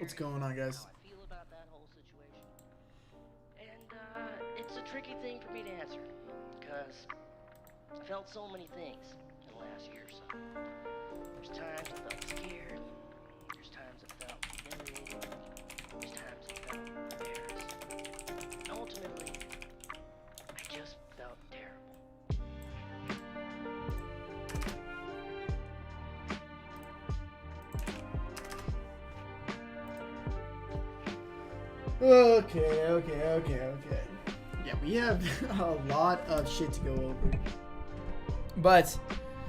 What's going on, guys? how I feel about that whole situation. And it's a tricky thing for me to answer because I felt so many things in the last year or so. There's times I felt scared. There's times I felt humiliated. There's times I felt embarrassed. And ultimately, I just felt terrible. Okay. Yeah, we have a lot of shit to go over. But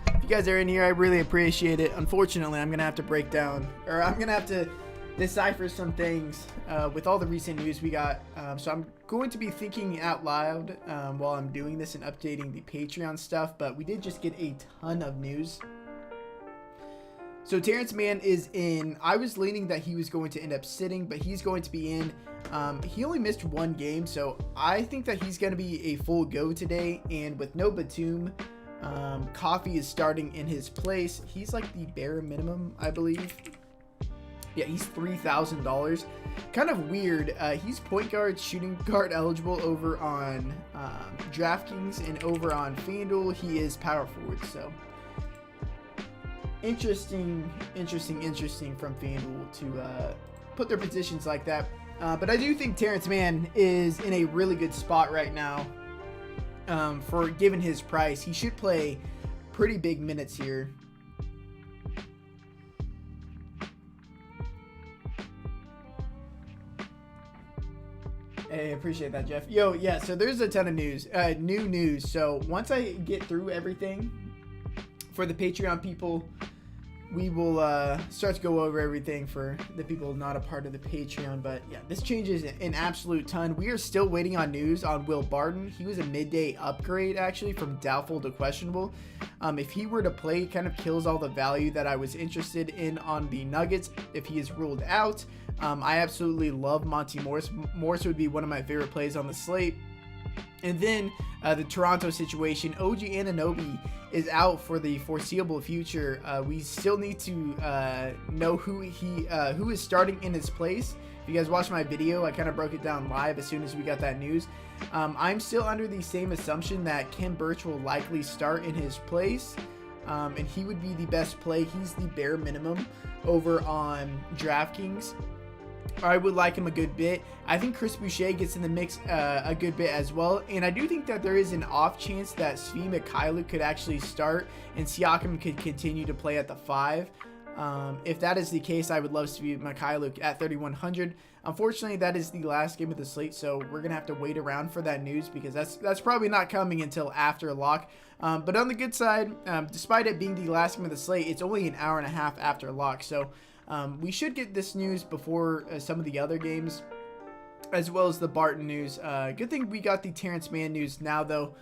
if you guys are in here, I really appreciate it. Unfortunately, I'm going to have to break down, or I'm going to have to decipher some things with all the recent news we got. So I'm going to be thinking out loud while I'm doing this and updating the Patreon stuff. But we did just get a ton of news. So Terrence Mann is in. I was leaning that he was going to end up sitting, but he's going to be in. He only missed one game, so I think that he's going to be a full go today. And with no Batum, Coffee is starting in his place. He's like the bare minimum, I believe. Yeah, he's $3,000. Kind of weird. He's point guard, shooting guard eligible over on Draftkings, and over on Fanduel, he is power forward. So interesting from FanDuel to put their positions like that. But I do think Terrence Mann is in a really good spot right now for given his price. He should play pretty big minutes here. Hey, appreciate that, Jeff. Yo, yeah, so there's a ton of news, new news. So once I get through everything for the Patreon people, we will start to go over everything for the people not a part of the Patreon. But yeah, this changes an absolute ton. We are still waiting on news on Will Barton. He was a midday upgrade, actually, from doubtful to questionable. If he were to play, it kind of kills all the value that I was interested in on the Nuggets if he is ruled out. I absolutely love Monty Morris. Morris would be one of my favorite plays on the slate. And then the Toronto situation, OG Anunoby is out for the foreseeable future. We still need to know who is starting in his place. If you guys watched my video, I kind of broke it down live as soon as we got that news. I'm still under the same assumption that Khem Birch will likely start in his place, and he would be the best play. He's the bare minimum over on DraftKings. I would like him a good bit. I think Chris Boucher gets in the mix a good bit as well. And I do think that there is an off chance that Svi Mikhailuk could actually start and Siakam could continue to play at the 5. If that is the case, I would love Svi Mikhailuk at 3,100. Unfortunately, that is the last game of the slate, so we're going to have to wait around for that news because that's probably not coming until after lock. But on the good side, despite it being the last game of the slate, it's only an hour and a half after lock. So we should get this news before some of the other games, as well as the Barton news. Good thing we got the Terrence Mann news now, though.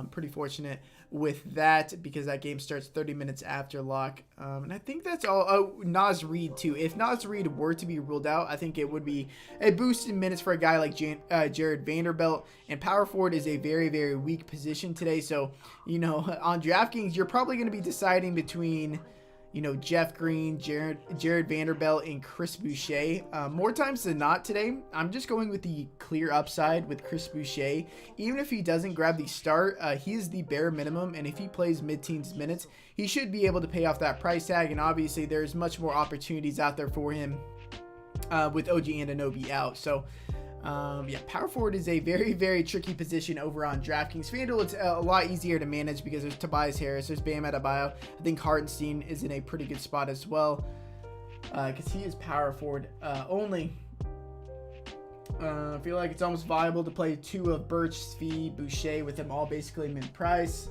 Pretty fortunate with that because that game starts 30 minutes after lock. And I think that's all. Oh, Naz Reid, too. If Naz Reid were to be ruled out, I think it would be a boost in minutes for a guy like Jared Vanderbilt. And power forward is a very, very weak position today. So, on DraftKings, you're probably going to be deciding between Jeff Green, Jared Vanderbilt, and Chris Boucher. More times than not today, I'm just going with the clear upside with Chris Boucher. Even if he doesn't grab the start, he is the bare minimum, and if he plays mid-teens minutes, he should be able to pay off that price tag, and obviously there's much more opportunities out there for him with OG Anunoby out. So power forward is a very, very tricky position over on DraftKings. FanDuel, it's a lot easier to manage because there's Tobias Harris, there's Bam Adebayo. I think Hartenstein is in a pretty good spot as well because he is power forward only. I feel like it's almost viable to play two of Birch, Svi, Boucher with them all basically mid-price.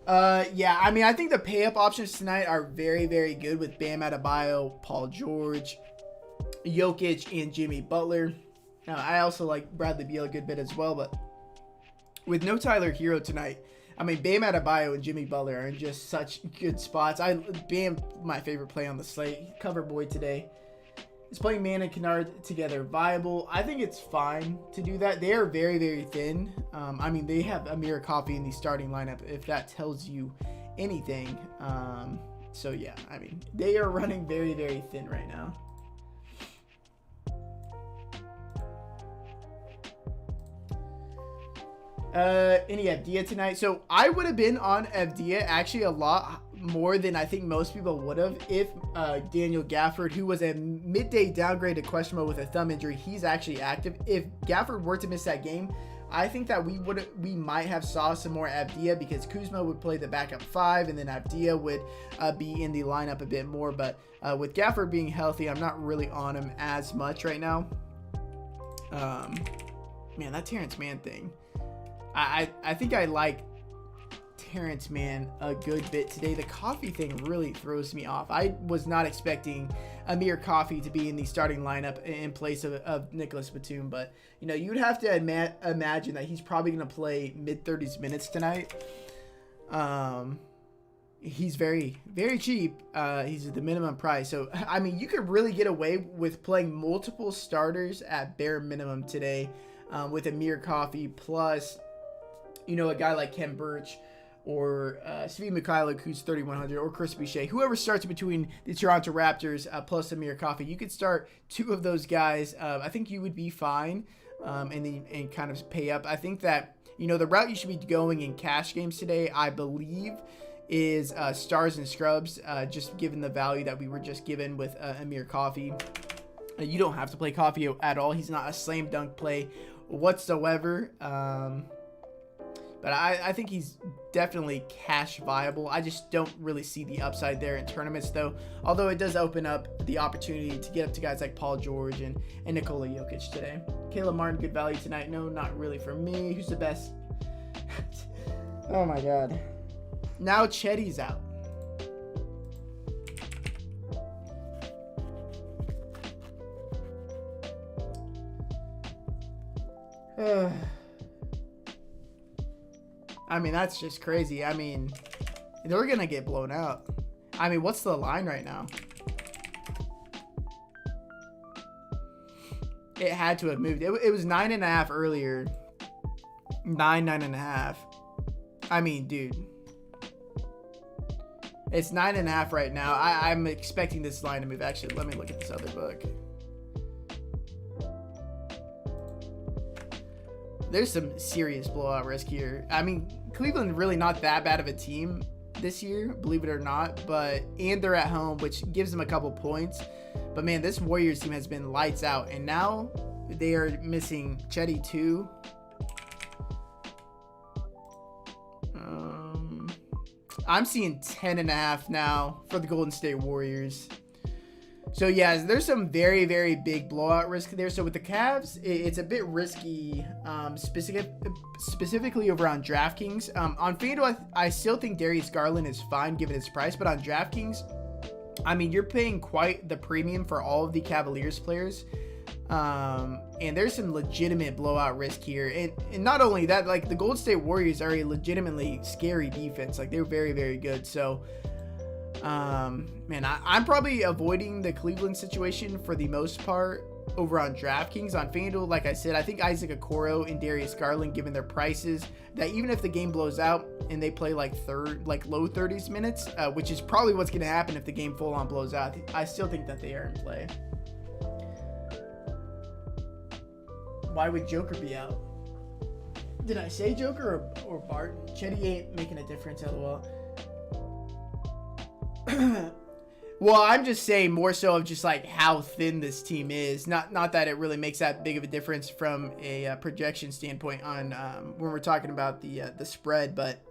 I think the pay-up options tonight are very, very good with Bam Adebayo, Paul George, Jokic, and Jimmy Butler. Now, I also like Bradley Beal a good bit as well, but with no Tyler Hero tonight, Bam Adebayo and Jimmy Butler are in just such good spots. Bam, my favorite play on the slate. Cover boy today. Is playing Man and Kennard together viable? I think it's fine to do that. They are very, very thin. They have Amir Coffey in the starting lineup, if that tells you anything. They are running very, very thin right now. Any Avdia tonight? So I would have been on Avdia actually a lot more than I think most people would have if Daniel Gafford, who was a midday downgrade to question mode with a thumb injury, he's actually active. If Gafford were to miss that game, I think that we might have saw some more Avdia because Kuzma would play the backup 5 and then Avdia would be in the lineup a bit more. But with Gafford being healthy, I'm not really on him as much right now. Man, that Terrence Mann thing. I think I like Terrence Mann a good bit today. The coffee thing really throws me off. I was not expecting Amir Coffey to be in the starting lineup in place of Nicholas Batum, but you know, you'd have to imagine that he's probably going to play mid-30s minutes tonight. He's very, very cheap. He's at the minimum price. So, I mean, you could really get away with playing multiple starters at bare minimum today with Amir Coffey plus, you know, a guy like Ken Birch or Svi Mikhailuk, who's 3,100, or Chris Boucher. Whoever starts between the Toronto Raptors plus Amir Coffey, you could start 2 of those guys. I think you would be fine and kind of pay up. I think that, you know, the route you should be going in cash games today, I believe, is stars and scrubs, just given the value that we were just given with Amir Coffey. You don't have to play Coffey at all. He's not a slam dunk play whatsoever. But I think he's definitely cash viable. I just don't really see the upside there in tournaments, though. Although it does open up the opportunity to get up to guys like Paul George and Nikola Jokic today. Caleb Martin, good value tonight. No, not really for me. Who's the best? Oh, my God. Now Chetty's out. I mean, that's just crazy. I mean, they're going to get blown out. I mean, what's the line right now? It had to have moved. It was 9.5 earlier. 9.5. I mean, dude. It's 9.5 right now. I'm expecting this line to move. Actually, let me look at this other book. There's some serious blowout risk here. I mean, Cleveland really not that bad of a team this year, believe it or not. And they're at home, which gives them a couple points. But man, this Warriors team has been lights out, and now they are missing Chetty too. I'm seeing 10.5 now for the Golden State Warriors. So yeah, there's some very, very big blowout risk there. So with the Cavs, it's a bit risky, specifically over on DraftKings. On FanDuel, I still think Darius Garland is fine given his price, but on DraftKings, I mean, you're paying quite the premium for all of the Cavaliers players. And there's some legitimate blowout risk here. And not only that, like the Golden State Warriors are a legitimately scary defense. Like they're very, very good. So, man, I'm probably avoiding the Cleveland situation for the most part over on DraftKings. On FanDuel, like I said, I think Isaac Okoro and Darius Garland, given their prices, that even if the game blows out and they play like low 30s minutes, which is probably what's going to happen if the game full on blows out, I still think that they are in play. Why would Joker be out? Did I say Joker or Bart? Chetty ain't making a difference, lol. Well, I'm just saying more so of just like how thin this team is. Not that it really makes that big of a difference from a projection standpoint on when we're talking about the spread, but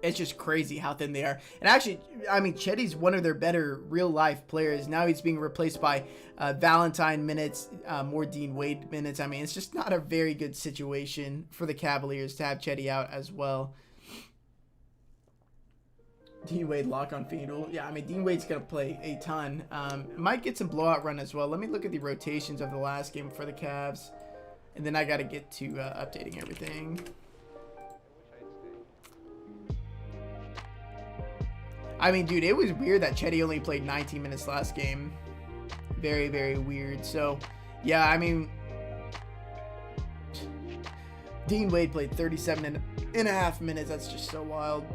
it's just crazy how thin they are. And actually, I mean, Chetty's one of their better real life players. Now he's being replaced by Valentine minutes, more Dean Wade minutes. I mean, it's just not a very good situation for the Cavaliers to have Chetty out as well. Dean Wade lock on FanDuel. Yeah, I mean, Dean Wade's going to play a ton. Might get some blowout run as well. Let me look at the rotations of the last game for the Cavs. And then I got to get to updating everything. I mean, dude, it was weird that Chetty only played 19 minutes last game. Very, very weird. So, yeah, I mean, Dean Wade played 37.5 minutes. That's just so wild.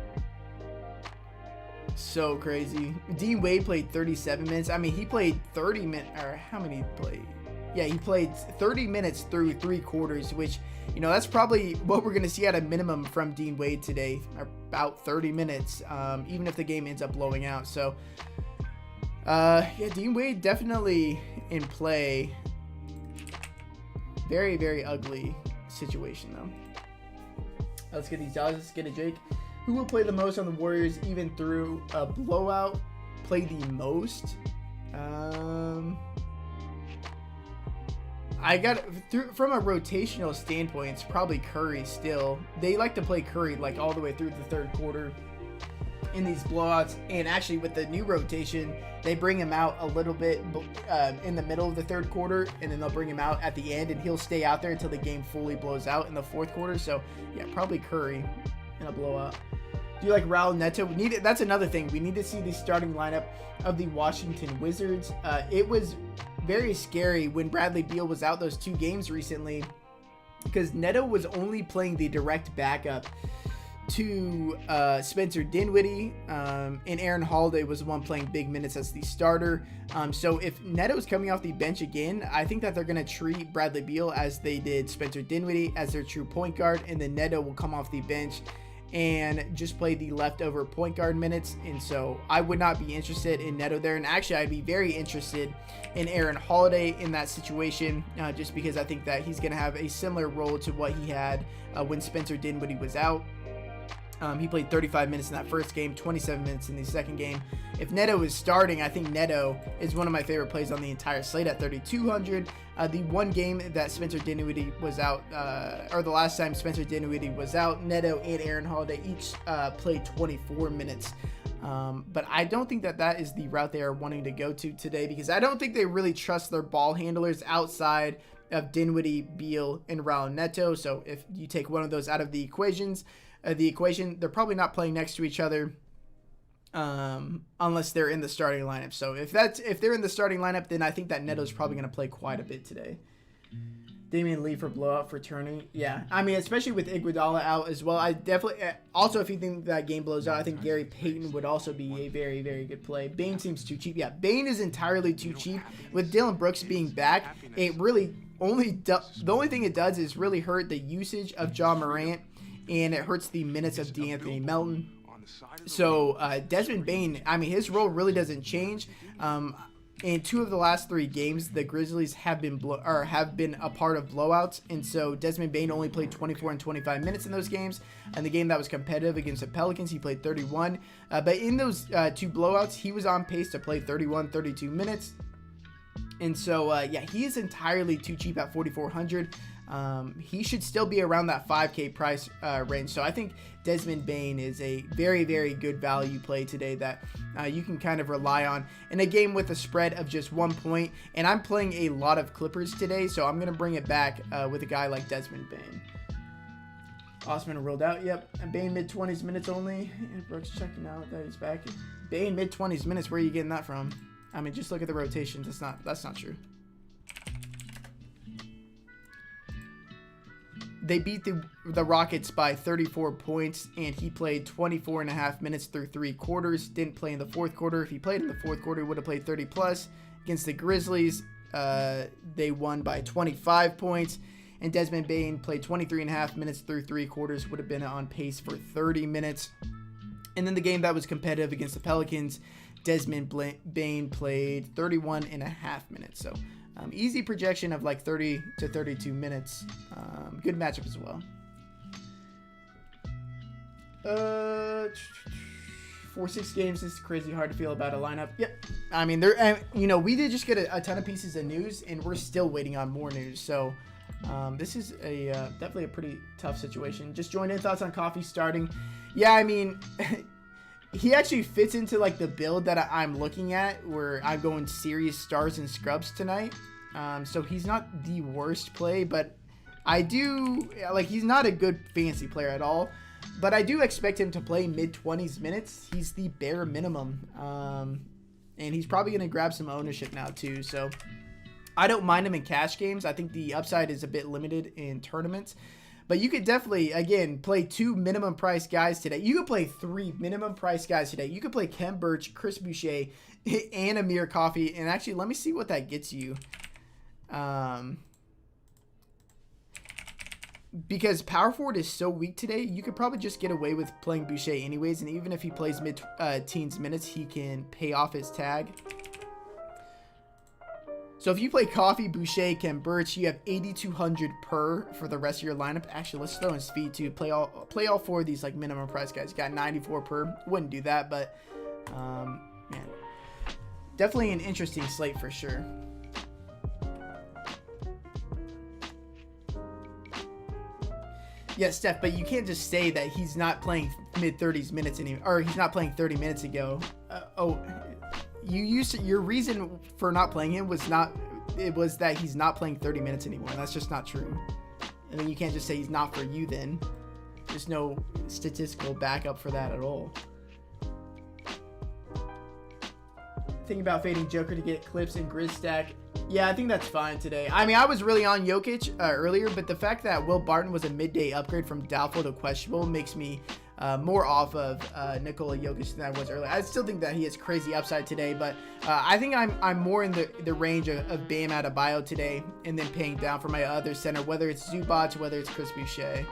So crazy. Dean Wade played 37 minutes. I mean, he played 30 minutes. Or how many he played? yeah, he played 30 minutes through 3 quarters, which, you know, that's probably what we're going to see at a minimum from Dean Wade today, about 30 minutes, even if the game ends up blowing out. So, yeah, Dean Wade definitely in play. Very, very ugly situation, though. Let's get these odds. Let's get it, Jake. Who will play the most on the Warriors, even through a blowout? Play the most? I got from a rotational standpoint, it's probably Curry still. They like to play Curry like all the way through the third quarter in these blowouts. And actually, with the new rotation, they bring him out a little bit in the middle of the third quarter, and then they'll bring him out at the end, and he'll stay out there until the game fully blows out in the fourth quarter. So yeah, probably Curry in a blowout. Do you like Raul Neto? That's another thing. We need to see the starting lineup of the Washington Wizards. It was very scary when Bradley Beal was out those 2 games recently, because Neto was only playing the direct backup to Spencer Dinwiddie, and Aaron Holiday was the one playing big minutes as the starter. So if Neto's coming off the bench again, I think that they're going to treat Bradley Beal as they did Spencer Dinwiddie as their true point guard, and then Neto will come off the bench and just play the leftover point guard minutes. And so I would not be interested in Neto there. And actually, I'd be very interested in Aaron Holiday in that situation, just because I think that he's going to have a similar role to what he had when Spencer Dinwiddie was out. He played 35 minutes in that first game, 27 minutes in the second game. If Neto is starting, I think Neto is one of my favorite plays on the entire slate at 3,200. The one game that Spencer Dinwiddie was out, or the last time Spencer Dinwiddie was out, Neto and Aaron Holiday each played 24 minutes. But I don't think that that is the route they are wanting to go to today, because I don't think they really trust their ball handlers outside of Dinwiddie, Beal, and Raul Neto. So if you take one of those out of the equation, they're probably not playing next to each other unless they're in the starting lineup. So if they're in the starting lineup, then I think that Neto's probably going to play quite a bit today. Damian Lee for blowout for turning. Yeah, I mean, especially with Iguodala out as well. I definitely also, if you think that game blows out, I think Gary Payton would also be a very, very good play. Bane seems too cheap. Yeah, Bane is entirely too cheap. With Dylan Brooks being back, it really the only thing it does is really hurt the usage of Ja Morant, and it hurts the minutes of DeAnthony Melton. So Desmond Bane, I mean, his role really doesn't change. In 2 of the last 3 games, the Grizzlies have been a part of blowouts, and so Desmond Bane only played 24 and 25 minutes in those games. And the game that was competitive against the Pelicans, he played 31. But in those 2 blowouts, he was on pace to play 31, 32 minutes. And so, yeah, he is entirely too cheap at 4,400. He should still be around that 5K price range. So I think Desmond Bane is a very, very good value play today that you can kind of rely on in a game with a spread of just 1 point. And I'm playing a lot of Clippers today, so I'm going to bring it back with a guy like Desmond Bane. Osman ruled out. Yep. Bane mid-20s minutes only. And Brooks checking out that he's back. Bane mid-20s minutes. Where are you getting that from? I mean, just look at the rotations. That's not true. They beat the Rockets by 34 points, and he played 24 and a half minutes through 3 quarters. Didn't play in the fourth quarter. If he played in the fourth quarter, he would have played 30 plus. Against the Grizzlies, they won by 25 points, and Desmond Bane played 23 and a half minutes through 3 quarters, would have been on pace for 30 minutes. And then the game that was competitive against the Pelicans, Desmond Bane played 31 and a half minutes. So easy projection of like 30 to 32 minutes. Good matchup as well. 4-6 games is crazy hard to feel about a lineup. Yep. I mean, we did just get a ton of pieces of news, and we're still waiting on more news. So this is definitely a pretty tough situation. Just join in. Thoughts on Coffee starting? Yeah, I mean, he actually fits into like the build that I'm looking at, where I'm going serious stars and scrubs tonight. So he's not the worst play, but I do like, he's not a good fantasy player at all, but I do expect him to play mid-20s minutes. He's the bare minimum. And he's probably going to grab some ownership now too. So I don't mind him in cash games. I think the upside is a bit limited in tournaments. But you could definitely, again, play 2 minimum price guys today. You could play 3 minimum price guys today. You could play Kem Birch, Chris Boucher, and Amir Coffee. And actually, let me see what that gets you. Because power forward is so weak today, you could probably just get away with playing Boucher anyways. And even if he plays mid-teens minutes, he can pay off his tag. So if you play Coffee, Boucher, Ken Birch, you have 8,200 per for the rest of your lineup. Actually, let's throw in speed too. Play all four of these like minimum price guys. You got 94 per. Wouldn't do that, but man, definitely an interesting slate for sure. Yeah, Steph, but you can't just say that he's not playing mid-30s minutes anymore, or he's not playing 30 minutes ago. Your reason for not playing him was that he's not playing 30 minutes anymore, and that's just not true. And then you can't just say he's not for you then. There's no statistical backup for that at all. Think about fading Joker to get clips and Grizz stack. Yeah, I think that's fine today. I mean, I was really on Jokic earlier, but the fact that Will Barton was a midday upgrade from doubtful to questionable makes me more off of Nikola Jokic than I was earlier. I still think that he has crazy upside today, but I think I'm more in the range of Bam Adebayo today, and then paying down for my other center, whether it's Zubac, whether it's Chris Boucher.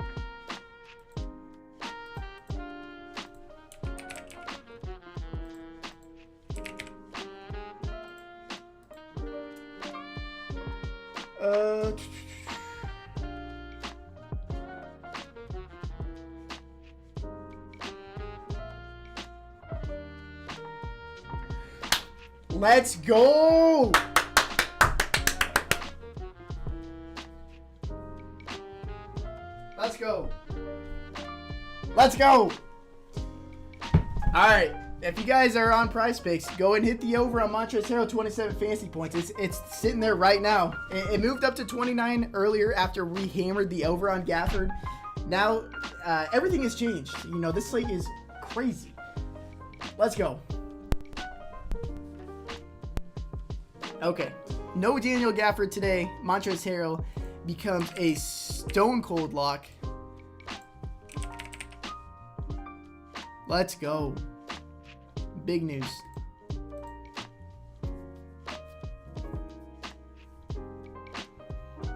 Let's go! Let's go! Let's go! Alright, if you guys are on Prize Picks, go and hit the over on Montrezl Harrell 27 fantasy points. It's sitting there right now. It moved up to 29 earlier after we hammered the over on Gafford. Now, everything has changed. You know, this slate is crazy. Let's go. Okay, no Daniel Gafford today. Montrezl Harrell becomes a stone cold lock. Let's go. Big news.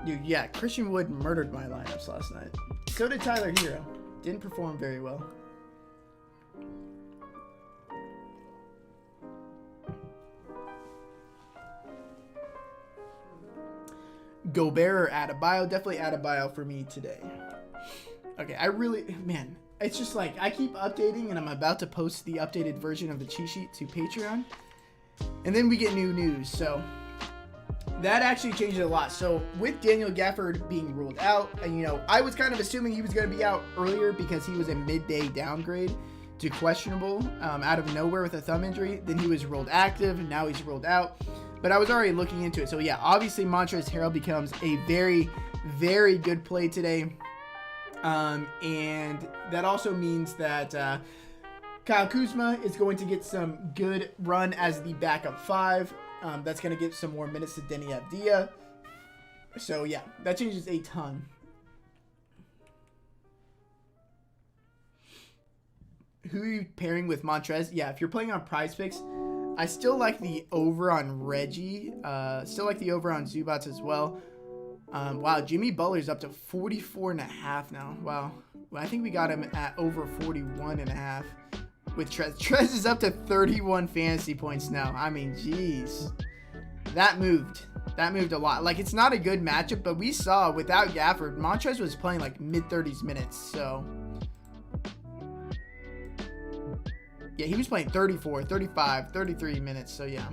Dude, yeah, Christian Wood murdered my lineups last night. So did Tyler Hero. Didn't perform very well. Gobert or Adebayo. Definitely Adebayo for me today. Okay, man, it's just like I keep updating and I'm about to post the updated version of the cheat sheet to Patreon. And then we get new news. So that actually changed a lot. So with Daniel Gafford being ruled out, and I was kind of assuming he was going to be out earlier because he was a midday downgrade to questionable out of nowhere with a thumb injury. Then he was ruled active and now he's ruled out. But I was already looking into it. So, yeah, obviously Montrezl Harrell becomes a very, very good play today. And that also means that Kyle Kuzma is going to get some good run as the backup 5. That's going to give some more minutes to Denny Avdia. So, yeah, that changes a ton. Who are you pairing with Montrez? Yeah, if you're playing on Prize Picks, I still like the over on Reggie. Still like the over on Zubac as well. Wow, Jimmy Butler's up to 44.5 now. Wow. Well, I think we got him at over 41.5 with Trez. Trez is up to 31 fantasy points now. I mean, jeez. That moved. That moved a lot. Like, it's not a good matchup, but we saw without Gafford, Montrez was playing like mid-30s minutes, so... Yeah, he was playing 34, 35, 33 minutes, so yeah.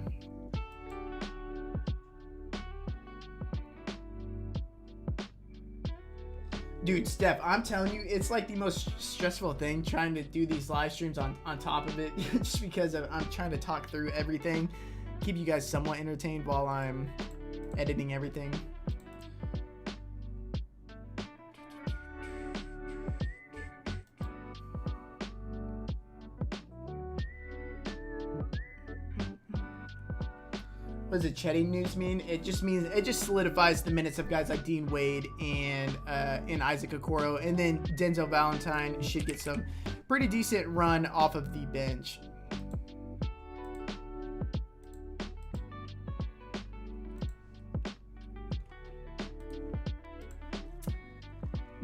Dude, Steph, I'm telling you, it's like the most stressful thing trying to do these live streams on top of it, just because I'm trying to talk through everything, keep you guys somewhat entertained while I'm editing everything. What does the Chetty news mean? It just solidifies the minutes of guys like Dean Wade and Isaac Okoro, and then Denzel Valentine should get some pretty decent run off of the bench.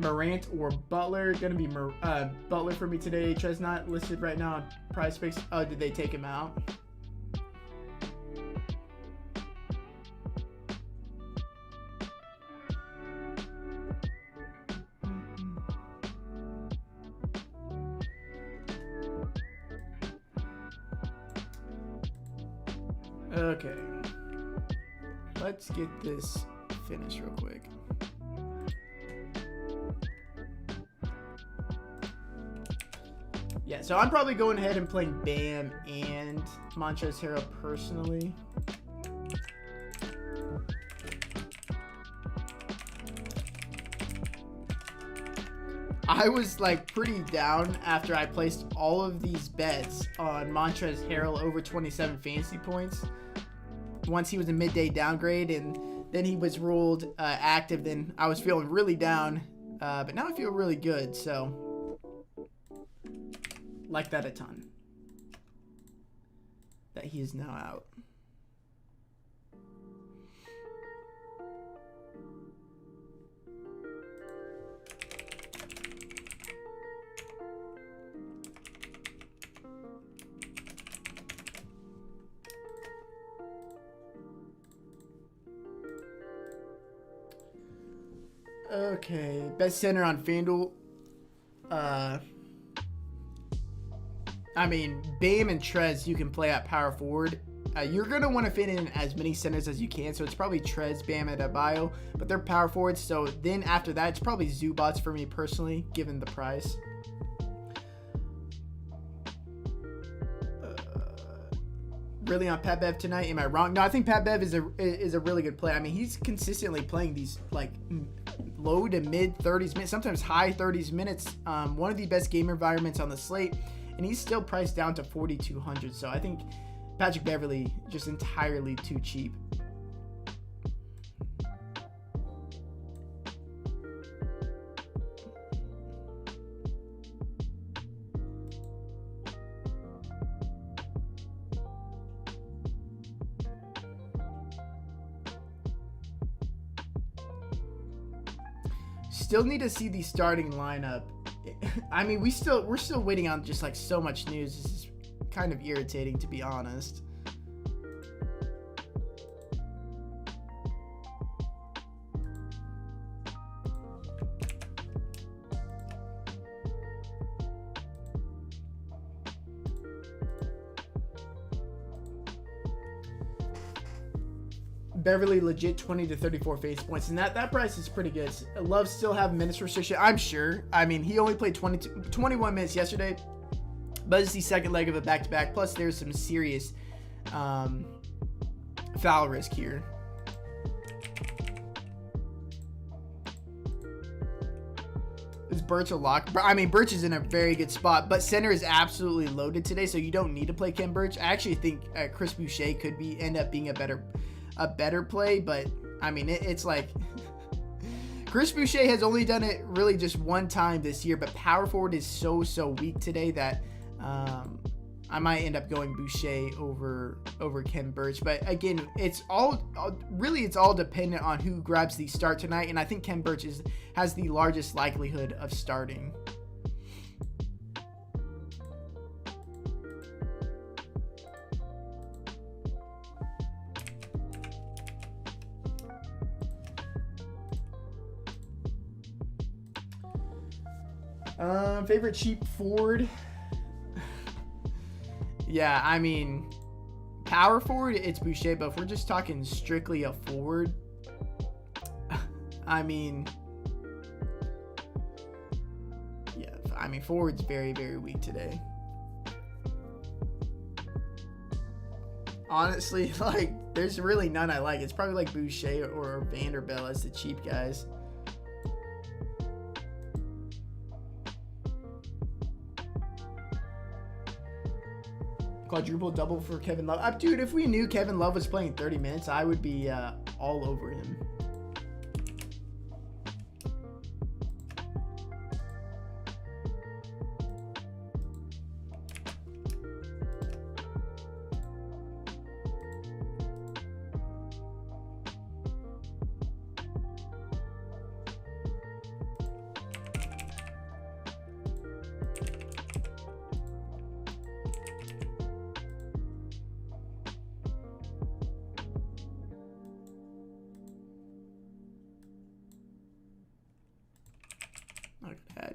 Morant or Butler. Gonna be Butler for me today. Trez not listed right now on Prize Picks. Oh, did they take him out? Okay. Let's get this finished real quick. Yeah, so I'm probably going ahead and playing Bam and Montrezl Harrell personally. I was like pretty down after I placed all of these bets on Montrezl Harrell over 27 fantasy points. Once he was a midday downgrade and then he was ruled active, then I was feeling really down. But now I feel really good, so like that a ton. That he is now out. Okay, best center on Fanduel. I mean, Bam and Trez you can play at power forward. You're going to want to fit in as many centers as you can, so it's probably Trez, Bam, and Adebayo, but they're power forwards, so then after that, it's probably Zubats for me personally, given the price. Really on Pat Bev tonight? Am I wrong? No, I think Pat Bev is a really good play. I mean, he's consistently playing these like low to mid 30s minutes, sometimes high 30s minutes. One of the best game environments on the slate, and he's still priced down to 4,200. So I think Patrick Beverley just entirely too cheap. Still need to see the starting lineup. I mean, we're still waiting on just like so much news. This is kind of irritating, to be honest. Beverly legit 20 to 34 face points, and that price is pretty good. Love still have minutes restriction, I'm sure. I mean, he only played 21 minutes yesterday, but it's the second leg of a back-to-back. Plus, there's some serious foul risk here. Is Birch a lock? I mean, Birch is in a very good spot, but center is absolutely loaded today, so you don't need to play Ken Birch. I actually think Chris Boucher could end up being a better play, but I mean, it's like Chris Boucher has only done it really just one time this year, but power forward is so weak today that I might end up going Boucher over Ken Birch. But again, it's all dependent on who grabs the start tonight, and I think Ken Birch has the largest likelihood of starting. Favorite cheap forward? Yeah, I mean, power forward, it's Boucher, but if we're just talking strictly a forward, I mean, yeah, I mean, forward's very, very weak today. Honestly, like, there's really none I like. It's probably like Boucher or Vanderbilt as the cheap guys. Quadruple double for Kevin Love. Dude, if we knew Kevin Love was playing 30 minutes, I would be all over him.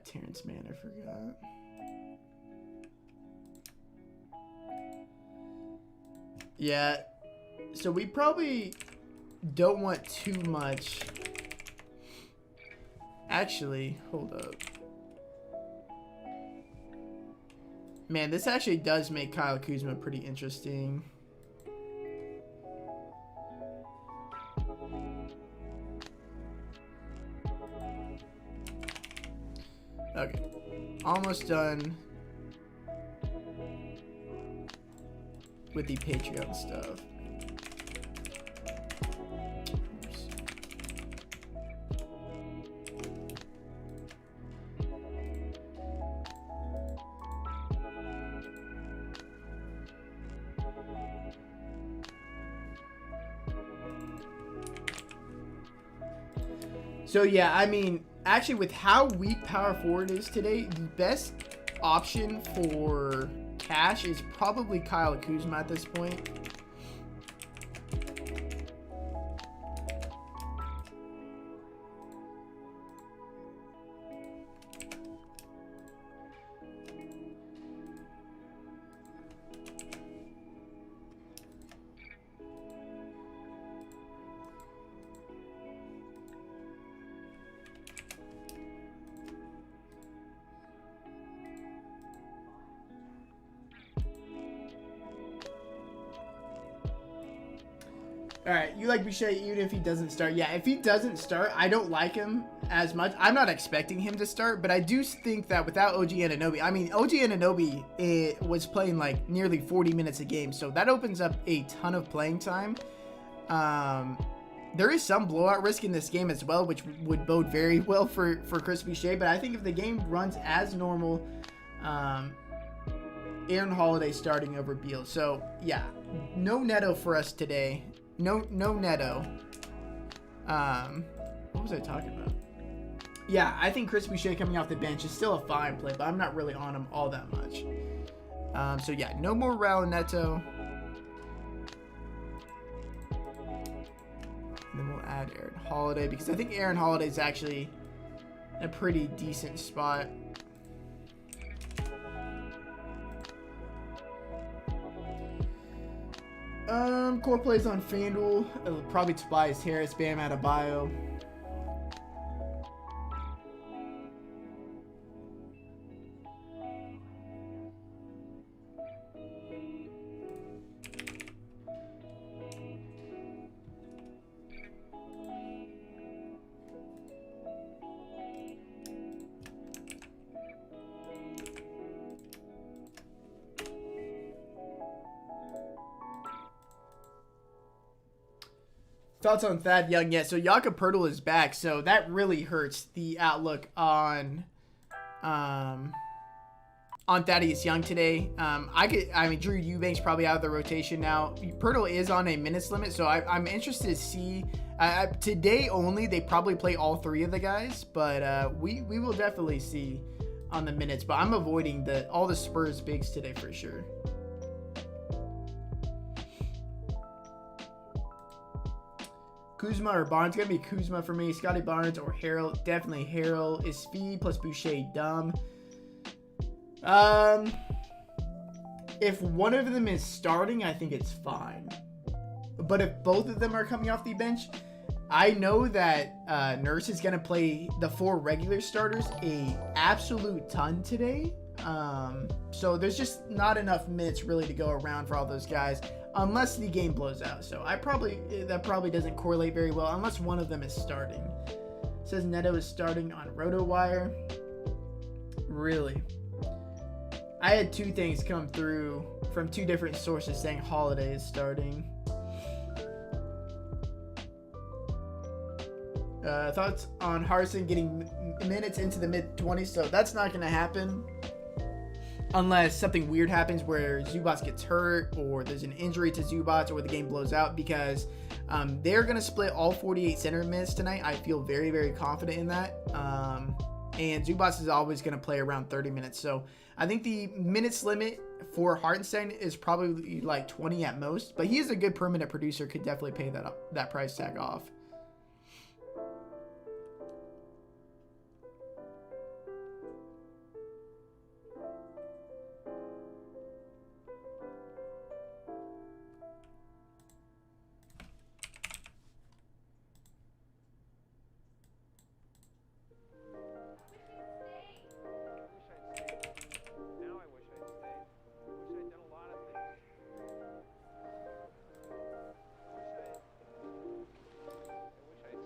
Terrence Mann, I forgot. Yeah, so we probably don't want too much. Actually, hold up. Man, this actually does make Kyle Kuzma pretty interesting. Okay, almost done with the Patreon stuff. Oops. So yeah, I mean, actually, with how weak power forward is today, the best option for cash is probably Kyle Kuzma at this point. All right, you like Boucher even if he doesn't start. Yeah, if he doesn't start, I don't like him as much. I'm not expecting him to start, but I do think that without OG Anunoby, I mean, OG Anunoby was playing like nearly 40 minutes a game, so that opens up a ton of playing time. There is some blowout risk in this game as well, which would bode very well for Chris Boucher, but I think if the game runs as normal, Aaron Holiday starting over Beal. So, yeah, no Neto for us today. No Neto. What was I talking about? Yeah, I think Chris Boucher coming off the bench is still a fine play, but I'm not really on him all that much. So yeah, no more Raul Neto. And then we'll add Aaron Holiday because I think Aaron Holiday is actually in a pretty decent spot. Core plays on Fanduel. It'll probably Tobias Harris, Bam Adebayo. Thoughts on Thad Young? Yeah, so Jakob Poeltl is back, so that really hurts the outlook on Thaddeus Young today. I mean, Drew Eubanks probably out of the rotation now. Poeltl is on a minutes limit, so I'm interested to see. Today only, they probably play all three of the guys, but we will definitely see on the minutes. But I'm avoiding all the Spurs bigs today for sure. Kuzma or Barnes? Gonna be Kuzma for me. Scotty Barnes or Harrell? Definitely Harrell. Is Speed plus Boucher dumb? If one of them is starting, I think it's fine. But if both of them are coming off the bench, I know that Nurse is gonna play the 4 regular starters a absolute ton today. So there's just not enough minutes really to go around for all those guys. Unless the game blows out. So that probably doesn't correlate very well unless one of them is starting. It says Neto is starting on RotoWire. Really? I had 2 things come through from 2 different sources saying Holiday is starting. Thoughts on Harson getting minutes into the mid-20s? So that's not going to happen. Unless something weird happens where Zubac gets hurt or there's an injury to Zubac or the game blows out, because they're going to split all 48 center minutes tonight. I feel very, very confident in that. And Zubac is always going to play around 30 minutes. So I think the minutes limit for Hartenstein is probably like 20 at most. But he is a good per minute producer. Could definitely pay that price tag off.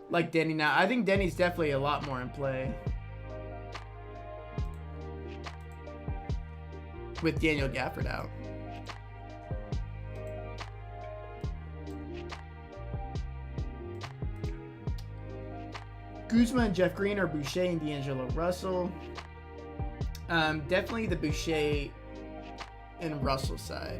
like Denny now. I think Denny's definitely a lot more in play with Daniel Gafford out. Kuzma and Jeff Green or Boucher and D'Angelo Russell. Definitely the Boucher and Russell side.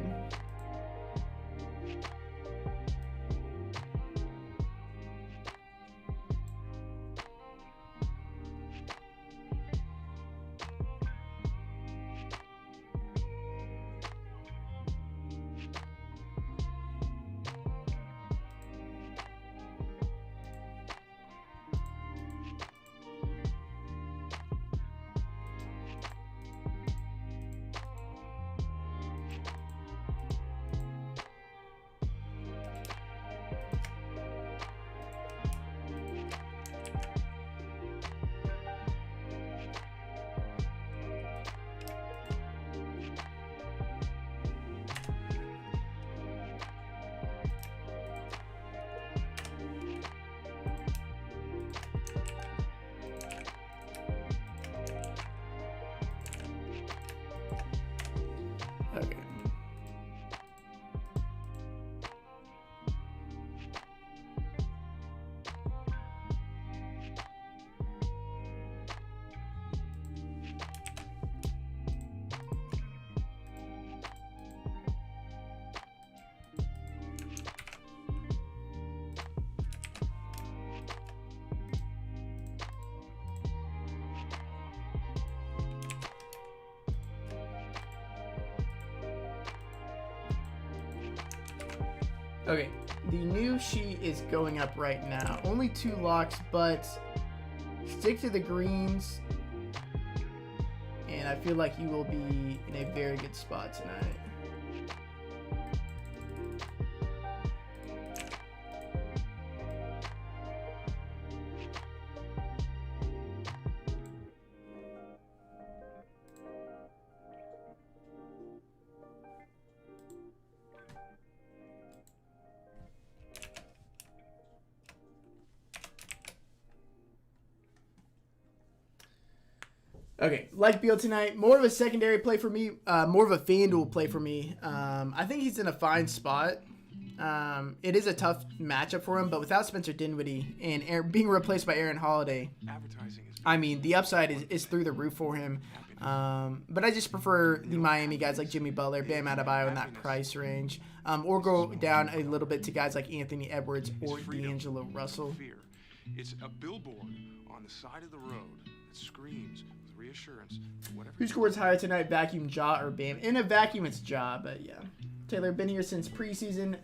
Okay. Okay, the new sheet is going up right now. Only 2 locks, but stick to the greens. And I feel like you will be in a very good spot tonight. Okay, like Beal tonight, more of a secondary play for me, more of a Fanduel play for me. I think he's in a fine spot. It is a tough matchup for him, but without Spencer Dinwiddie and being replaced by Aaron Holiday, I mean, the upside is through the roof for him. But I just prefer the Miami guys like Jimmy Butler, Bam Adebayo in that price range, or go down a little bit to guys like Anthony Edwards or D'Angelo Russell. It's a billboard on the side of the road that screams with reassurance. Who scores higher tonight, Vacuum, Ja, or Bam? In a vacuum, it's Ja, but yeah. Taylor been here since preseason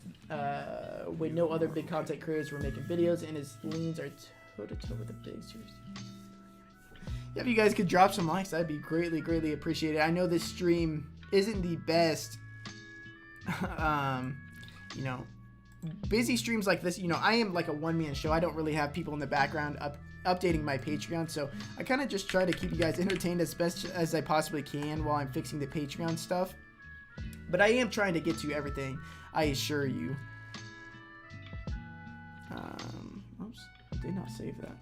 when no other big content creators were making videos, and his leans are toe-to-toe with the bigs. Yeah, if you guys could drop some likes, that'd be greatly, greatly appreciated. I know this stream isn't the best, you know, busy streams like this. You know, I am like a one-man show. I don't really have people in the background updating my Patreon, so I kind of just try to keep you guys entertained as best as I possibly can while I'm fixing the Patreon stuff. But I am trying to get to everything, I assure you. Oops, did not save that.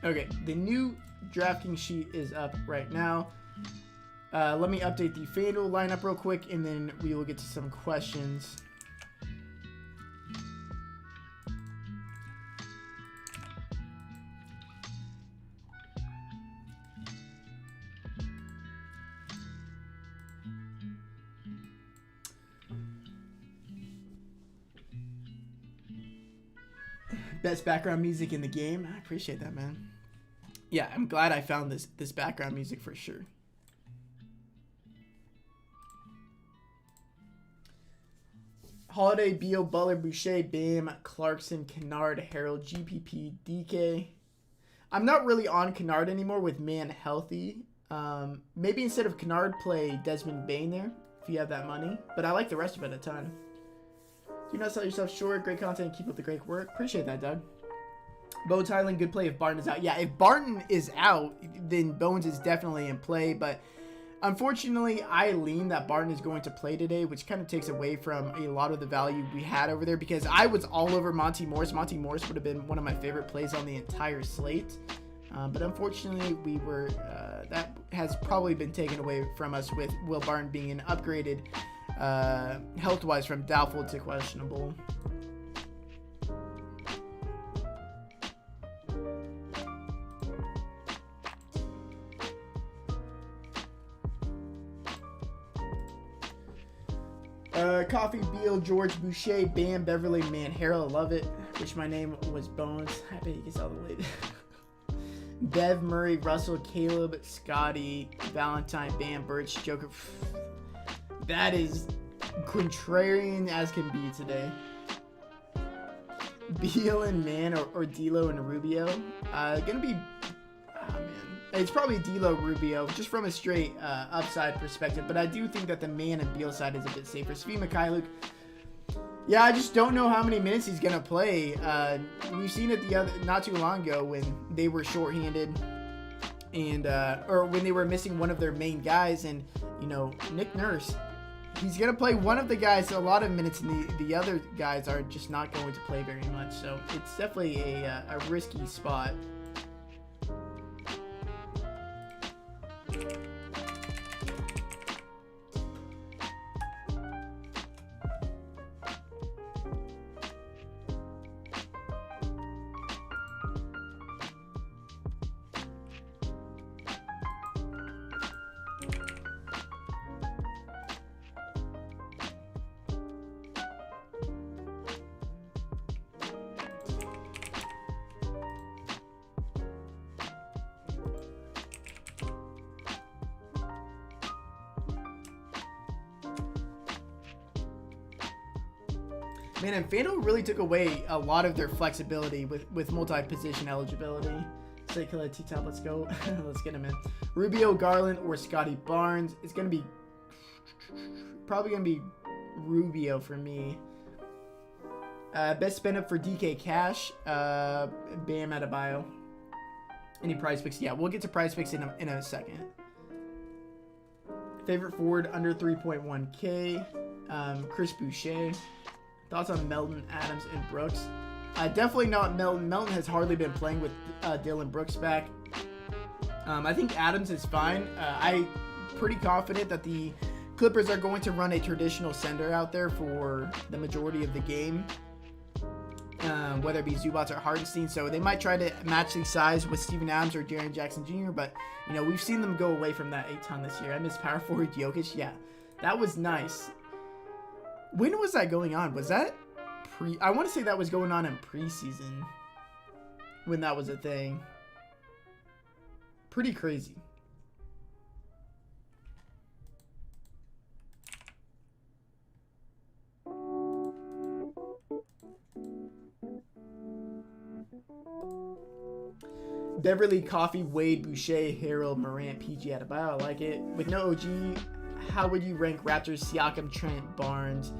Okay, the new Draftkings sheet is up right now. Let me update the Fanduel lineup real quick, and then we will get to some questions. Best background music in the game. I appreciate that, man. Yeah, I'm glad I found this background music for sure. Holiday, Beal, Butler, Boucher, Bam, Clarkson, Kennard, Harold, GPP, DK. I'm not really on Kennard anymore with Man healthy. Maybe instead of Kennard, play Desmond Bain there if you have that money. But I like the rest of it a ton. Do not sell yourself short. Great content. Keep up the great work. Appreciate that, Doug. Bones Highland, good play if Barton is out. Yeah, if Barton is out, then Bones is definitely in play. But unfortunately, I lean that Barton is going to play today, which kind of takes away from a lot of the value we had over there because I was all over Monty Morris. Monty Morris would have been one of my favorite plays on the entire slate. But unfortunately, we were that has probably been taken away from us with Will Barton being an upgraded health-wise from doubtful to questionable. Coffee, Beal, George, Boucher, Bam, Beverly, Man, Harold, love it. Wish my name was Bones. I bet you can tell the late. Bev, Murray, Russell, Caleb, Scotty, Valentine, Bam, Birch, Joker. That is contrarian as can be today. Beal and Man or D'Lo and Rubio. Gonna be, oh man, it's probably D'Lo Rubio just from a straight upside perspective. But I do think that the Man and Beal side is a bit safer. Svi Mikhailuk. Yeah, I just don't know how many minutes he's gonna play. We've seen it not too long ago when they were shorthanded, and or when they were missing one of their main guys, and you know Nick Nurse, he's gonna play one of the guys a lot of minutes, and the other guys are just not going to play very much. So it's definitely a risky spot. Man, and Fanduel really took away a lot of their flexibility with multi-position eligibility. Say Killer T-Top, let's go. Let's get him in. Rubio, Garland, or Scotty Barnes. It's going to be probably going to be Rubio for me. Best spend up for DK Cash. Bam Adebayo. Any prize picks? Yeah, we'll get to prize picks in a second. Favorite forward under 3.1K. Chris Boucher. Thoughts on Melton, Adams, and Brooks? Definitely not Melton. Melton has hardly been playing with Dylan Brooks back. I think Adams is fine. I'm pretty confident that the Clippers are going to run a traditional center out there for the majority of the game, whether it be Zubats or Hartenstein. So they might try to match the size with Steven Adams or Jaren Jackson Jr., but you know we've seen them go away from that a ton this year. I miss power forward Jokic. Yeah, that was nice. When was that going on? Was that I want to say that was going on in preseason when that was a thing. Pretty crazy. Beverly, Coffee, Wade, Boucher, Harold, Morant, PG Adebayo. I like it. With no OG, how would you rank Raptors? Siakam, Trent, Barnes.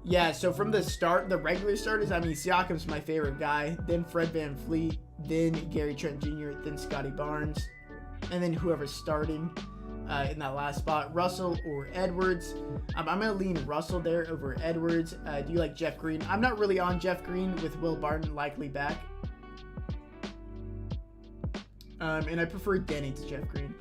Yeah, so from the start, the regular starters, I mean, Siakam's my favorite guy. Then Fred VanVleet. Then Gary Trent Jr. Then Scotty Barnes. And then whoever's starting in that last spot. Russell or Edwards. I'm going to lean Russell there over Edwards. Do you like Jeff Green? I'm not really on Jeff Green with Will Barton likely back. And I prefer Denny to Jeff Green.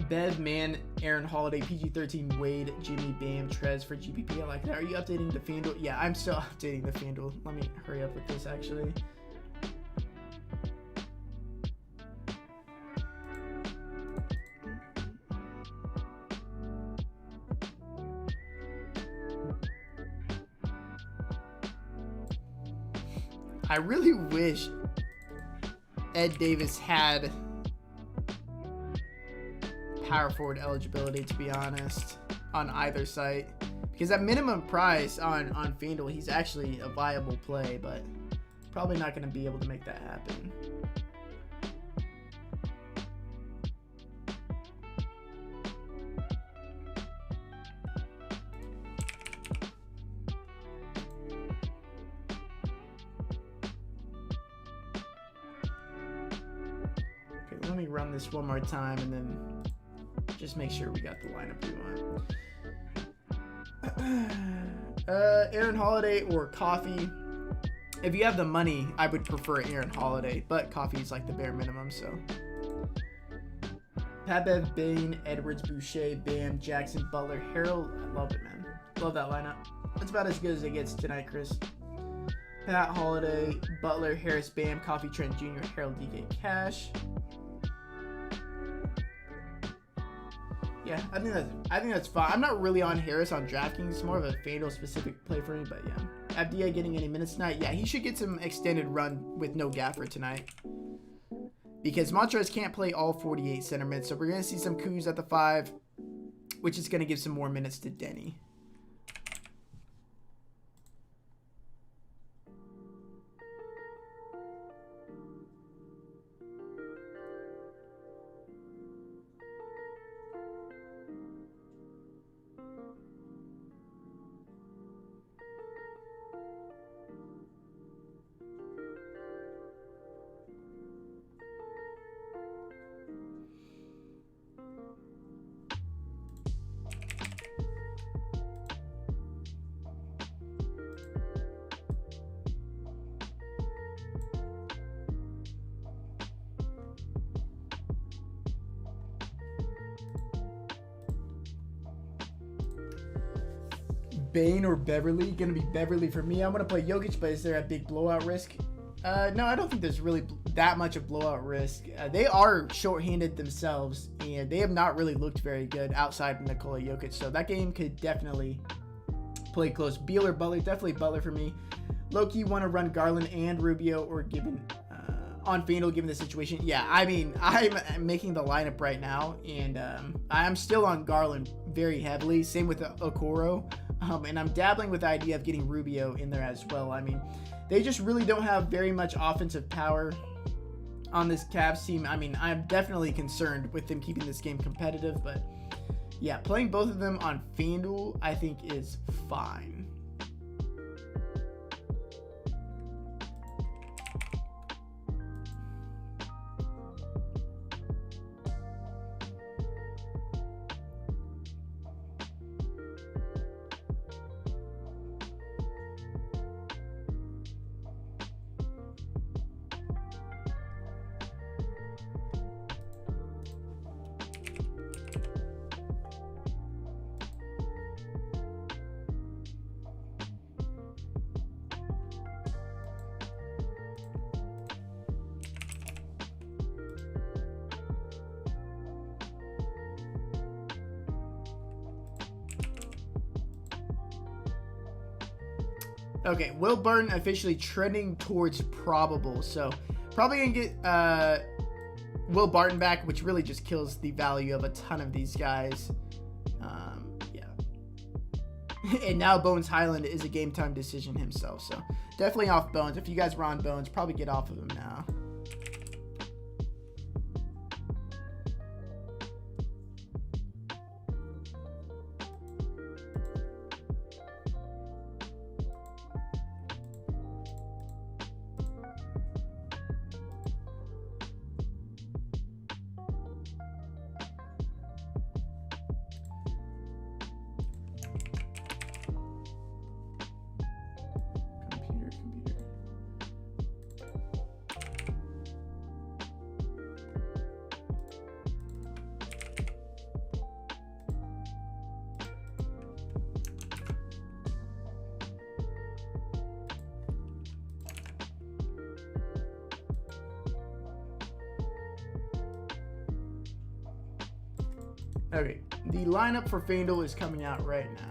Bev, Man, Aaron Holiday, PG-13, Wade, Jimmy, Bam, Trez for GPP. I like that. Are you updating the Fanduel? Yeah, I'm still updating the Fanduel. Let me hurry up with this, actually. I really wish Ed Davis had power forward eligibility, to be honest, on either site. Because at minimum price on Fanduel, he's actually a viable play, but probably not going to be able to make that happen. Okay, let me run this one more time and then just make sure we got the lineup we want. Aaron Holiday or Coffee. If you have the money, I would prefer Aaron Holiday, but Coffee is like the bare minimum, so. Pabev, Bain, Edwards, Boucher, Bam, Jackson, Butler, Harrell. I love it, man. Love that lineup. That's about as good as it gets tonight, Chris. Pat, Holiday, Butler, Harris, Bam, Coffee, Trent Jr., Harrell, DK, Cash. Yeah, I think that's fine. I'm not really on Harris on Draftkings. It's more of a Fanduel specific play for me, but yeah. Abdia getting any minutes tonight? Yeah, he should get some extended run with no gaffer tonight. Because Montrez can't play all 48 center minutes, so we're going to see some Kuz at the 5, which is going to give some more minutes to Denny. Bain or Beverly? Gonna be Beverly for me. I'm gonna play Jokic, but is there a big blowout risk? No, I don't think there's really that much of blowout risk. They are shorthanded themselves, and they have not really looked very good outside of Nikola Jokic. So that game could definitely play close. Beal or Butler? Definitely Butler for me. Low-key want to run Garland and Rubio, or given on Fanduel given the situation. Yeah, I mean, I'm making the lineup right now, and I'm still on Garland very heavily. Same with Okoro. And I'm dabbling with the idea of getting Rubio in there as well. I mean, they just really don't have very much offensive power on this Cavs team. I mean, I'm definitely concerned with them keeping this game competitive, but yeah, playing both of them on Fanduel, I think is fine. Okay, Will Barton officially trending towards probable, so probably gonna get Will Barton back, which really just kills the value of a ton of these guys. Yeah. And now Bones Highland is a game time decision himself, so definitely off Bones. If you guys were on Bones, probably get off of him now. Okay, the lineup for Fanduel is coming out right now.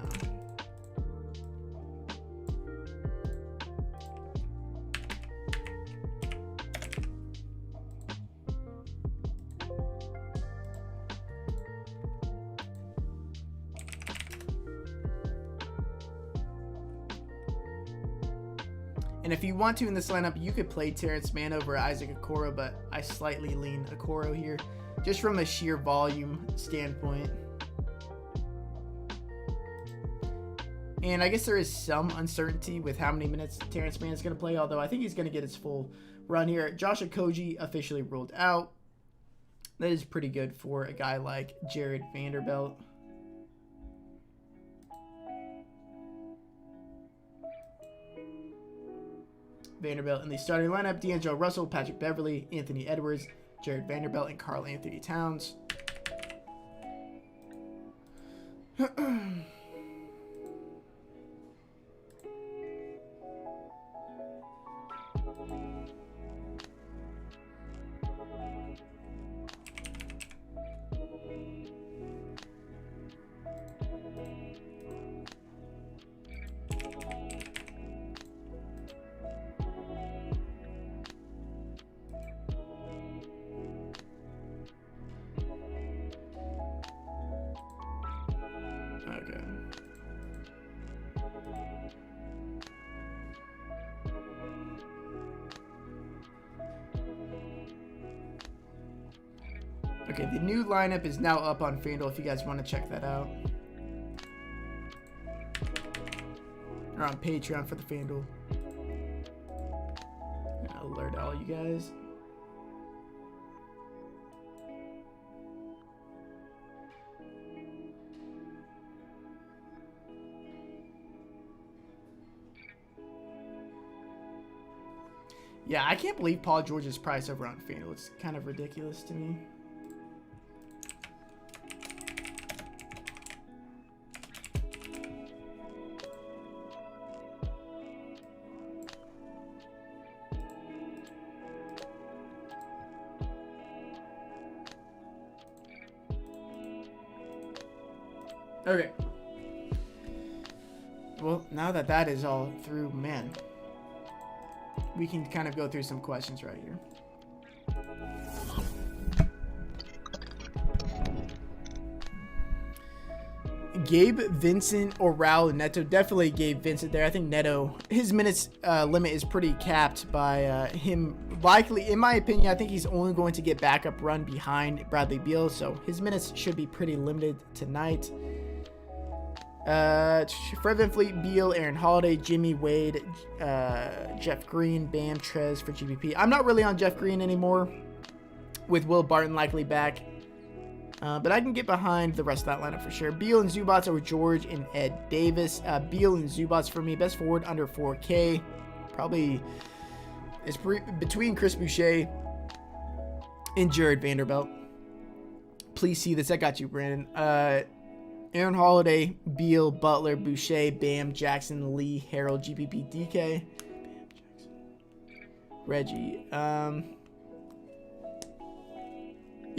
And if you want to in this lineup, you could play Terrence Mann over Isaac Okoro, but I slightly lean Okoro here, just from a sheer volume standpoint. And I guess there is some uncertainty with how many minutes Terrence Mann is going to play, although I think he's going to get his full run here. Josh Okogie officially ruled out. That is pretty good for a guy like Jared Vanderbilt. Vanderbilt in the starting lineup: D'Angelo Russell, Patrick Beverley, Anthony Edwards, Jared Vanderbilt, and Karl Anthony Towns. Okay. Okay, the new lineup is now up on Fanduel if you guys want to check that out. Or on Patreon for the Fanduel. I'll alert all you guys. Yeah, I can't believe Paul George's price over on Fanduel. It's kind of ridiculous to me. Okay. Well, now that that is all through, man, we can kind of go through some questions right here. Gabe Vincent or Raul Neto? Definitely Gabe Vincent there. I think Neto, his minutes limit is pretty capped by him. Likely, in my opinion, I think he's only going to get backup run behind Bradley Beal, so his minutes should be pretty limited tonight. Fred VanVleet, Beal, Aaron Holiday, Jimmy Wade, Jeff Green, Bam, Trez for GBP. I'm not really on Jeff Green anymore, with Will Barton likely back. But I can get behind the rest of that lineup for sure. Beal and Zubats over George and Ed Davis. Beal and Zubats for me. Best forward under 4K. Probably is between Chris Boucher and Jared Vanderbilt. Please see this. I got you, Brandon. Aaron Holiday, Beal, Butler, Boucher, Bam, Jackson, Lee, Harold, GPP, DK, Bam, Jackson, Reggie. Yeah,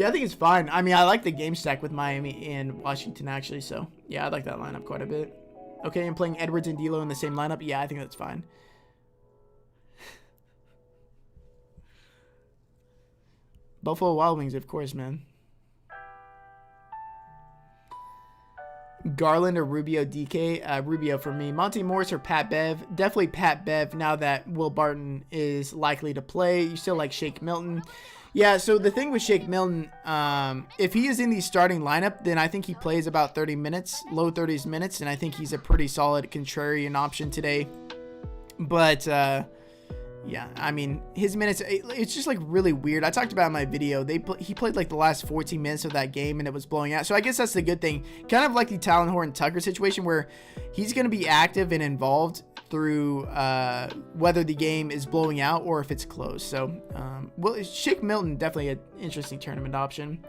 I think it's fine. I mean, I like the game stack with Miami and Washington, actually. So, yeah, I like that lineup quite a bit. Okay, I'm playing Edwards and D'Lo in the same lineup. Yeah, I think that's fine. Buffalo Wild Wings, of course, man. Garland or Rubio, DK? Rubio for me. Monty Morris or Pat Bev? Definitely Pat Bev now that Will Barton is likely to play. You still like Shake Milton? Yeah, so the thing with Shake Milton, if he is in the starting lineup, then I think he plays about 30 minutes, low 30s minutes, and I think he's a pretty solid contrarian option today. But, yeah, I mean, his minutes, it's just like really weird. I talked about in my video, he played like the last 14 minutes of that game and it was blowing out. So I guess that's the good thing. Kind of like the Talon Horton Tucker situation where he's going to be active and involved through whether the game is blowing out or if it's close. So, well, Shake Milton, definitely an interesting tournament option.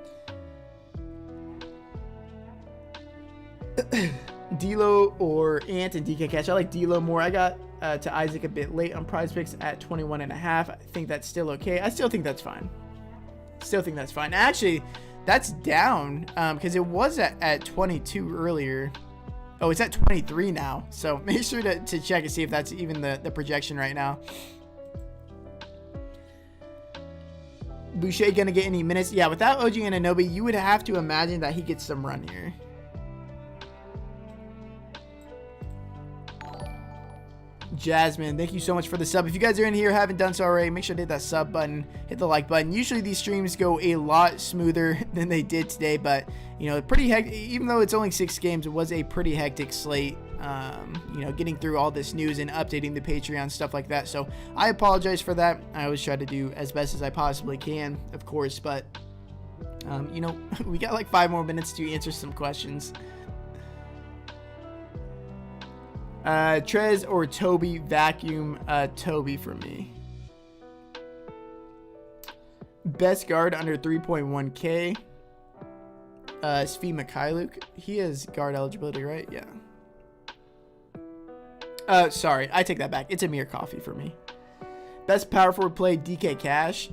D'Lo or Ant and DK Catch. I like D'Lo more. I got to Isaac a bit late on Prize Picks at 21.5. I think that's still okay. I still think that's fine. Still think that's fine. Actually, that's down because it was at 22 earlier. Oh, it's at 23 now. So make sure to check and see if that's even the projection right now. Boucher gonna get any minutes? Yeah, without OG Anunoby, you would have to imagine that he gets some run here. Jasmine, thank you so much for the sub. If you guys are in here, haven't done so already, make sure to hit that sub button, hit the like button. Usually these streams go a lot smoother than they did today, but you know, pretty hectic. Even though it's only 6 games, it was a pretty hectic slate. You know, getting through all this news and updating the Patreon, stuff like that. So I apologize for that. I always try to do as best as I possibly can, of course, but you know, we got like 5 more minutes to answer some questions. Trez or Toby? Vacuum. Toby for me. Best guard under 3.1k. Svi Mikhailuk. He has guard eligibility, right? Yeah. Sorry, I take that back. It's Amir Coffee for me. Best power forward play, DK Cash.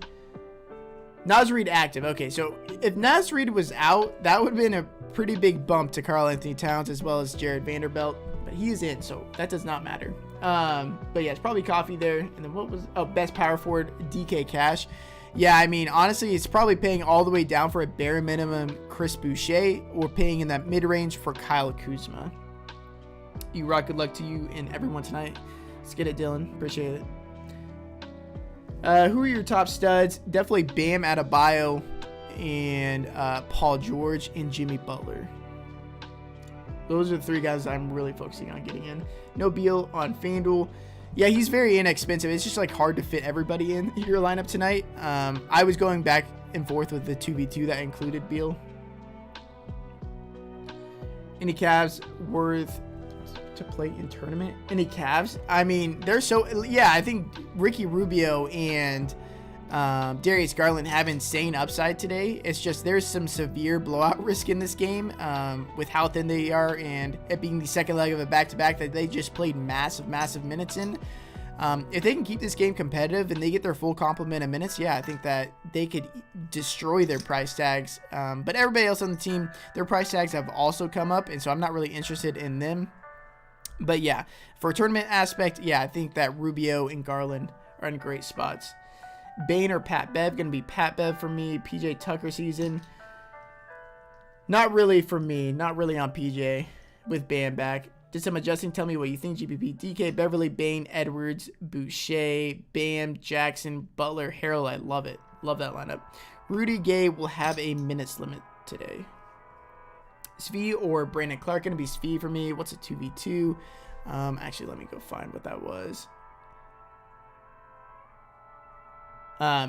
Naz Reid active. Okay, so if Naz Reid was out, that would have been a pretty big bump to Karl Anthony Towns as well as Jared Vanderbilt. But he is in, so that does not matter. But yeah, it's probably Coffee there. And then what was best power forward, DK Cash. Yeah, I mean, honestly, it's probably paying all the way down for a bare minimum Chris Boucher or paying in that mid-range for Kyle Kuzma. You rock. Good luck to you and everyone tonight. Let's get it, Dylan. Appreciate it. Who are your top studs? Definitely Bam Adebayo and Paul George and Jimmy Butler. Those are the 3 guys I'm really focusing on getting in. No Beal on FanDuel. Yeah, he's very inexpensive. It's just like hard to fit everybody in your lineup tonight. I was going back and forth with the 2v2 that included Beal. Any Cavs worth to play in tournament? Any Cavs? I mean, they're so... Yeah, I think Ricky Rubio and Darius Garland have insane upside today. It's just there's some severe blowout risk in this game with how thin they are and it being the second leg of a back-to-back that they just played massive minutes in. If they can keep this game competitive and they get their full complement of minutes, yeah, I think that they could destroy their price tags. But everybody else on the team, their price tags have also come up, and so I'm not really interested in them. But yeah, for a tournament aspect, yeah, I think that Rubio and Garland are in great spots. Bane or Pat Bev? Going to be Pat Bev for me. PJ Tucker season. Not really for me. Not really on PJ with Bam back. Did some adjusting. Tell me what you think. GPP, DK, Beverly, Bane, Edwards, Boucher, Bam, Jackson, Butler, Harrell. I love it. Love that lineup. Rudy Gay will have a minutes limit today. Svi or Brandon Clark? Going to be Svi for me. What's a 2v2? Actually, let me go find what that was.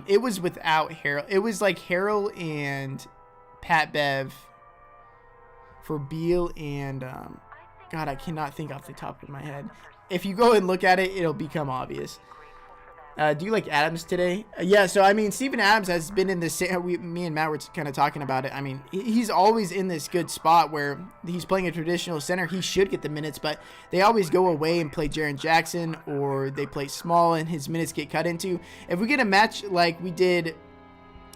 It was without Harrell. It was like Harrell and Pat Bev for Beal and God, I cannot think off the top of my head. If you go and look at it, it'll become obvious. Do you like Adams today? Yeah, so I mean, Steven Adams has been in this. Me and Matt were kind of talking about it. I mean, he's always in this good spot where he's playing a traditional center. He should get the minutes, but they always go away and play Jaren Jackson or they play small and his minutes get cut into. If we get a match like we did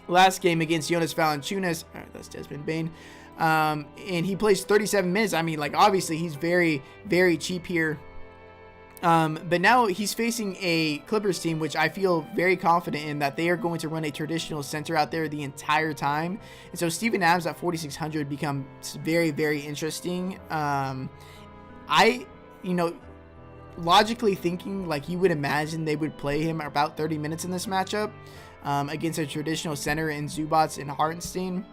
last game against Jonas Valanciunas, all right, that's Desmond Bane, and he plays 37 minutes. I mean, like, obviously he's very, very cheap here. But now he's facing a Clippers team, which I feel very confident in that they are going to run a traditional center out there the entire time. And so Steven Adams at 4,600 becomes very, very interesting. Logically thinking, like, you would imagine they would play him about 30 minutes in this matchup, against a traditional center in Zubats and Hartenstein.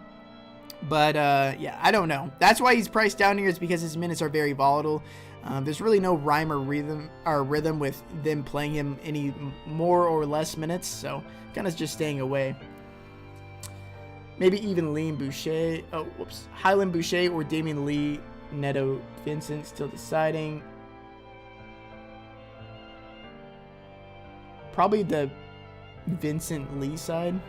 But, yeah, I don't know. That's why he's priced down here, is because his minutes are very volatile. There's really no rhyme or rhythm with them playing him any more or less minutes, so kind of just staying away. Maybe even Lee and Boucher. Oh, whoops. Highland Boucher or Damian Lee, Neto Vincent, still deciding. Probably the Vincent Lee side.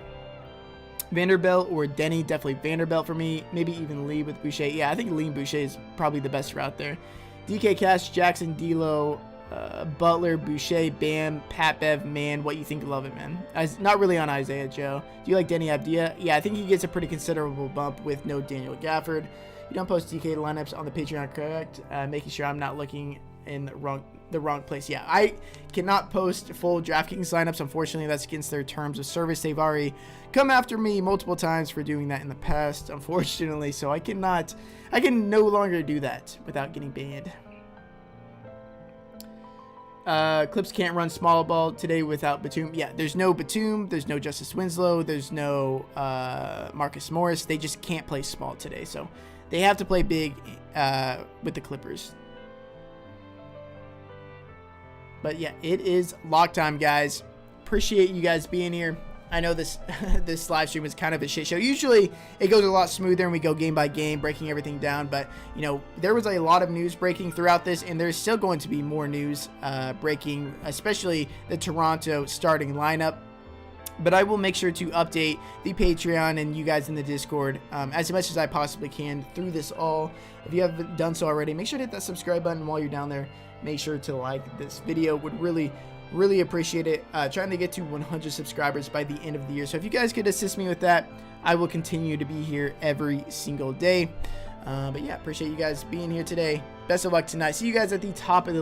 Vanderbilt or Denny, definitely Vanderbilt for me. Maybe even Lee with Boucher. Yeah, I think Lee and Boucher is probably the best route there. DK Cash, Jackson, D'Lo, Butler, Boucher, Bam, Pat Bev, man, what you think? Love it, man. Not really on Isaiah Joe. Do you like Denny Abdia? Yeah, I think he gets a pretty considerable bump with no Daniel Gafford. You don't post DK lineups on the Patreon, correct? Making sure I'm not looking in the wrong place. Yeah, I cannot post full Draftkings lineups. Unfortunately, that's against their terms of service. They've already come after me multiple times for doing that in the past, unfortunately, so I can no longer do that without getting banned. Clips can't run small ball today without Batum. Yeah, there's no Batum. There's no Justice Winslow. There's no Marcus Morris. They just can't play small today. So they have to play big with the Clippers. But yeah, it is lock time, guys. Appreciate you guys being here. I know this this live stream is kind of a shit show. Usually it goes a lot smoother and we go game by game, breaking everything down. But, you know, there was a lot of news breaking throughout this, and there's still going to be more news breaking, especially the Toronto starting lineup. But I will make sure to update the Patreon and you guys in the Discord as much as I possibly can through this all. If you haven't done so already, make sure to hit that subscribe button while you're down there. Make sure to like this video. Would really appreciate it. Trying to get to 100 subscribers by the end of the year. So if you guys could assist me with that, I will continue to be here every single day. But yeah, appreciate you guys being here today. Best of luck tonight. See you guys at the top of the